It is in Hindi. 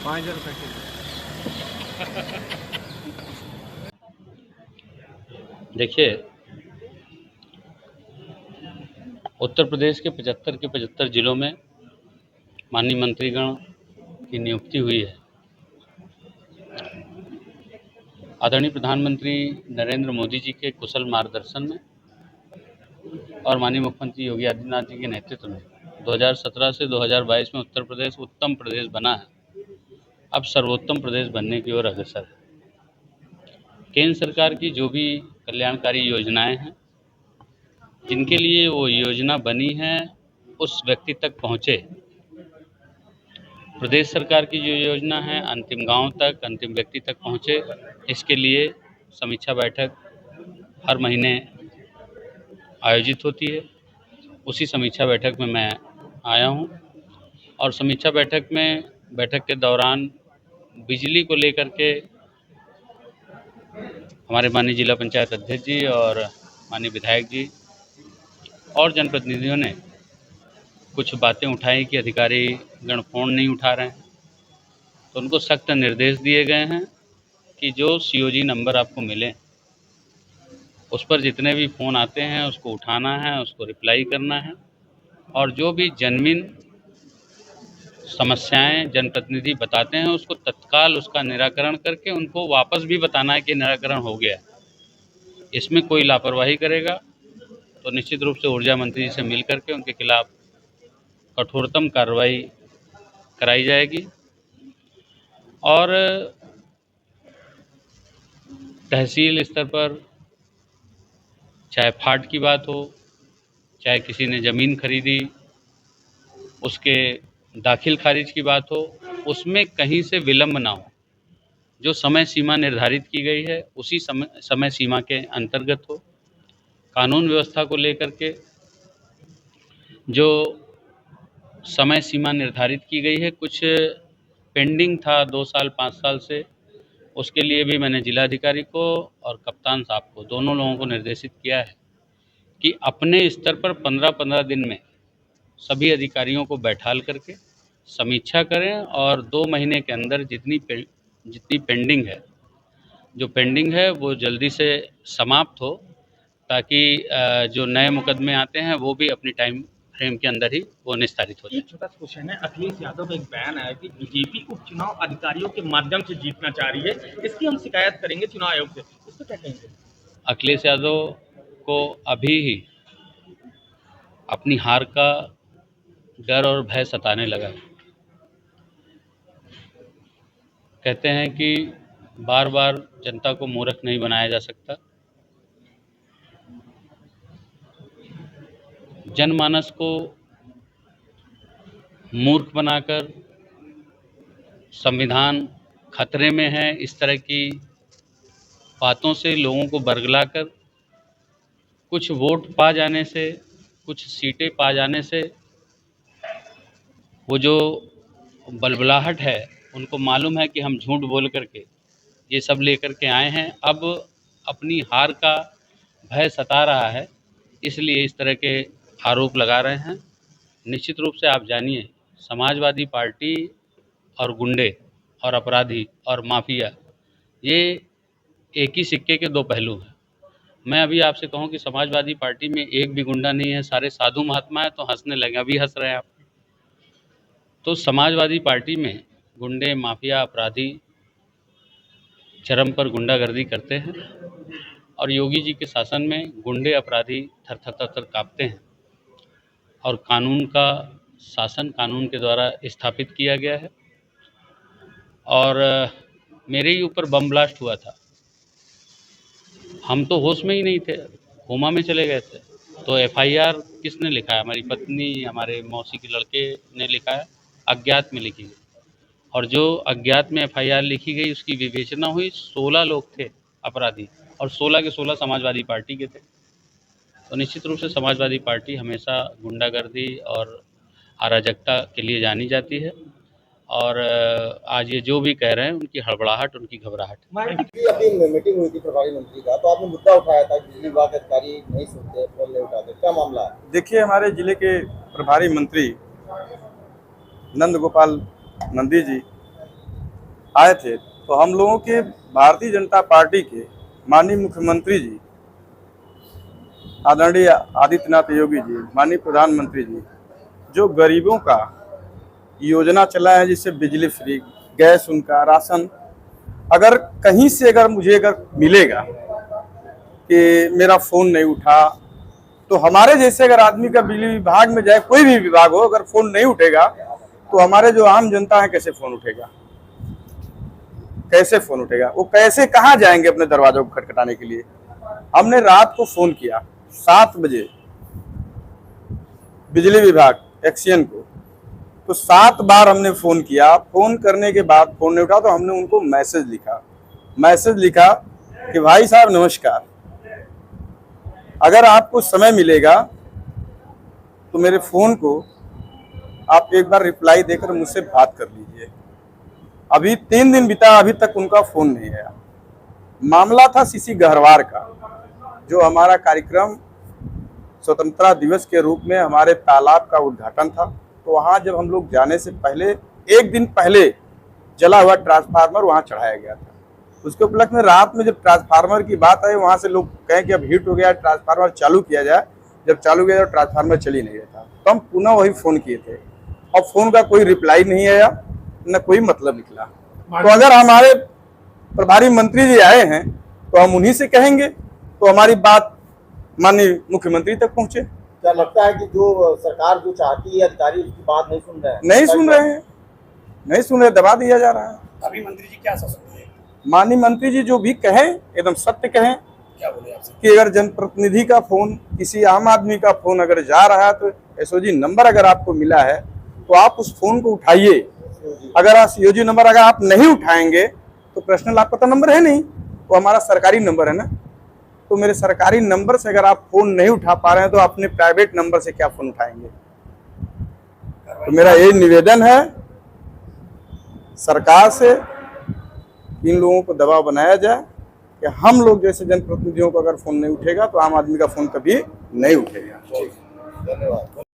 5000 पैकेज। देखिए, उत्तर प्रदेश के 75 जिलों में माननीय मंत्रीगण की नियुक्ति हुई है। आदरणीय प्रधानमंत्री नरेंद्र मोदी जी के कुशल मार्गदर्शन में और माननीय मुख्यमंत्री योगी आदित्यनाथ जी के नेतृत्व में 2017 से 2022 में उत्तर प्रदेश उत्तम प्रदेश बना है। अब सर्वोत्तम प्रदेश बनने की ओर अग्रसर है। केंद्र सरकार की जो भी कल्याणकारी योजनाएं हैं, जिनके लिए वो योजना बनी है, उस व्यक्ति तक पहुँचे। प्रदेश सरकार की जो योजना है अंतिम गांव तक, अंतिम व्यक्ति तक पहुँचे, इसके लिए समीक्षा बैठक हर महीने आयोजित होती है। उसी समीक्षा बैठक में मैं आया हूं और समीक्षा बैठक के दौरान बिजली को लेकर के हमारे माननीय जिला पंचायत अध्यक्ष जी और माननीय विधायक जी और जनप्रतिनिधियों ने कुछ बातें उठाई कि अधिकारी गण फोन नहीं उठा रहे हैं, तो उनको सख्त निर्देश दिए गए हैं कि जो सीओजी नंबर आपको मिले उस पर जितने भी फ़ोन आते हैं उसको उठाना है, उसको रिप्लाई करना है और जो भी जेन्युइन समस्याएं जनप्रतिनिधि बताते हैं उसको तत्काल उसका निराकरण करके उनको वापस भी बताना है कि निराकरण हो गया। इसमें कोई लापरवाही करेगा तो निश्चित रूप से ऊर्जा मंत्री जी से मिल करके उनके खिलाफ कठोरतम कार्रवाई कराई जाएगी। और तहसील स्तर पर चाहे फाट की बात हो, चाहे किसी ने ज़मीन खरीदी उसके दाखिल खारिज की बात हो, उसमें कहीं से विलम्ब ना हो। जो समय सीमा निर्धारित की गई है उसी समय सीमा के अंतर्गत हो। कानून व्यवस्था को लेकर के जो समय सीमा निर्धारित की गई है, कुछ पेंडिंग था 2 साल 5 साल से, उसके लिए भी मैंने जिलाधिकारी को और कप्तान साहब को, दोनों लोगों को निर्देशित किया है कि अपने स्तर पर 15-15 दिन में सभी अधिकारियों को बैठाल करके समीक्षा करें और 2 महीने के अंदर जितनी पेंडिंग है वो जल्दी से समाप्त हो, ताकि जो नए मुकदमे आते हैं वो भी अपनी टाइम फ्रेम के अंदर ही वो निस्तारित हो जाए। एक छोटा सा क्वेश्चन है, अखिलेश यादव का एक बयान आया कि बीजेपी उपचुनाव अधिकारियों के माध्यम से जीतना चाह रही है, इसकी हम शिकायत करेंगे चुनाव आयोग से, इस पर क्या कहेंगे? अखिलेश यादव को अभी ही अपनी हार का डर और भय सताने लगा है। कहते हैं कि बार बार जनता को मूर्ख नहीं बनाया जा सकता। जनमानस को मूर्ख बनाकर संविधान खतरे में है, इस तरह की बातों से लोगों को बरगलाकर कुछ वोट पा जाने से, कुछ सीटें पा जाने से वो जो बलबलाहट है, उनको मालूम है कि हम झूठ बोल करके ये सब लेकर के आए हैं। अब अपनी हार का भय सता रहा है, इसलिए इस तरह के आरोप लगा रहे हैं। निश्चित रूप से आप जानिए, समाजवादी पार्टी और गुंडे और अपराधी और माफिया, ये एक ही सिक्के के दो पहलू हैं। मैं अभी आपसे कहूं कि समाजवादी पार्टी में एक भी गुंडा नहीं है, सारे साधु महात्मा है, तो हंसने लगे, अभी हंस रहे हैं आप। तो समाजवादी पार्टी में गुंडे, माफिया, अपराधी चरम पर गुंडागर्दी करते हैं और योगी जी के शासन में गुंडे, अपराधी थर थर थर थर काँपते हैं और कानून का शासन कानून के द्वारा स्थापित किया गया है। और मेरे ही ऊपर बम ब्लास्ट हुआ था, हम तो होश में ही नहीं थे, कोमा में चले गए थे। तो एफआईआर किसने लिखा है? हमारी पत्नी, हमारे मौसी के लड़के ने लिखा है, अज्ञात में लिखी गई। और जो अज्ञात में एफआईआर लिखी गई उसकी विवेचना हुई, 16 लोग थे अपराधी और 16 के 16 समाजवादी पार्टी के थे। तो निश्चित रूप से समाजवादी पार्टी हमेशा गुंडागर्दी और अराजकता के लिए जानी जाती है और आज ये जो भी कह रहे हैं उनकी हड़बड़ाहट, उनकी घबराहट। अभी मीटिंग हुई थी प्रभारी मंत्री का, तो आपने मुद्दा उठाया था बिजली विभाग के अधिकारी नहीं सुनते, फोन नहीं उठाते, क्या मामला है? देखिए, हमारे जिले के प्रभारी मंत्री नंद गोपाल नंदी जी आए थे तो हम लोगों के भारतीय जनता पार्टी के माननीय मुख्यमंत्री जी आदरणीय आदित्यनाथ योगी जी, माननीय प्रधानमंत्री जी, जो गरीबों का योजना चला है, जिससे बिजली फ्री, गैस उनका, राशन, अगर कहीं से अगर मुझे मिलेगा कि मेरा फ़ोन नहीं उठा, तो हमारे जैसे अगर आदमी का बिजली विभाग में जाए, कोई भी विभाग हो, अगर फ़ोन नहीं उठेगा तो हमारे जो आम जनता है कैसे फ़ोन उठेगा, कैसे फ़ोन उठेगा? वो कैसे कहाँ जाएंगे अपने दरवाजों को खटखटाने के लिए? हमने रात को फ़ोन किया 7 बजे बिजली विभाग एक्सियन को, तो 7 बार हमने फ़ोन किया। फ़ोन करने के बाद फ़ोन नहीं उठा तो हमने उनको मैसेज लिखा कि भाई साहब नमस्कार, अगर आपको समय मिलेगा तो मेरे फ़ोन को आप एक बार रिप्लाई देकर मुझसे बात कर लीजिए। अभी 3 दिन बीता, अभी तक उनका फ़ोन नहीं आया। मामला था सीसी गहरवार का, जो हमारा कार्यक्रम स्वतंत्रता दिवस के रूप में हमारे तालाब का उद्घाटन था। तो वहाँ जब हम लोग जाने से पहले, 1 दिन पहले जला हुआ ट्रांसफार्मर वहाँ चढ़ाया गया था। उसके उपलक्ष्य में रात में जब ट्रांसफार्मर की बात आई, वहाँ से लोग कहें कि अब हीट हो गया, ट्रांसफार्मर चालू किया जाए। जब चालू किया तो ट्रांसफार्मर चल ही नहीं रहा था, तो हम पुनः वही फ़ोन किए थे और फ़ोन का कोई रिप्लाई नहीं आया, न कोई मतलब निकला। तो अगर हमारे प्रभारी मंत्री जी आए हैं तो हम उन्हीं से कहेंगे, तो हमारी बात माननीय मुख्यमंत्री तक पहुँचे। क्या लगता है कि जो सरकार जो चाहती है, अधिकारी उसकी बात नहीं सुन रहे हैं? नहीं सुन रहे, दबा दिया जा रहा है। अभी मंत्री जी क्या आश्वासन दिए? माननीय मंत्री जी जो भी कहें एकदम सत्य कहें। क्या बोले आपसे? कि अगर जनप्रतिनिधि का फोन, किसी आम आदमी का फोन अगर जा रहा है तो एसओजी नंबर अगर आपको मिला है तो आप उस फोन को उठाइए। अगर एसओजी नंबर अगर आप नहीं उठाएंगे तो पर्सनल आपका तो नंबर है नहीं, वो हमारा सरकारी नंबर है ना। तो मेरे सरकारी नंबर से अगर आप फोन नहीं उठा पा रहे हैं तो अपने प्राइवेट नंबर से क्या फोन उठाएंगे? तो मेरा ये निवेदन है सरकार से, इन लोगों को दबाव बनाया जाए कि हम लोग जैसे जनप्रतिनिधियों को अगर फोन नहीं उठेगा तो आम आदमी का फोन कभी नहीं उठेगा। धन्यवाद।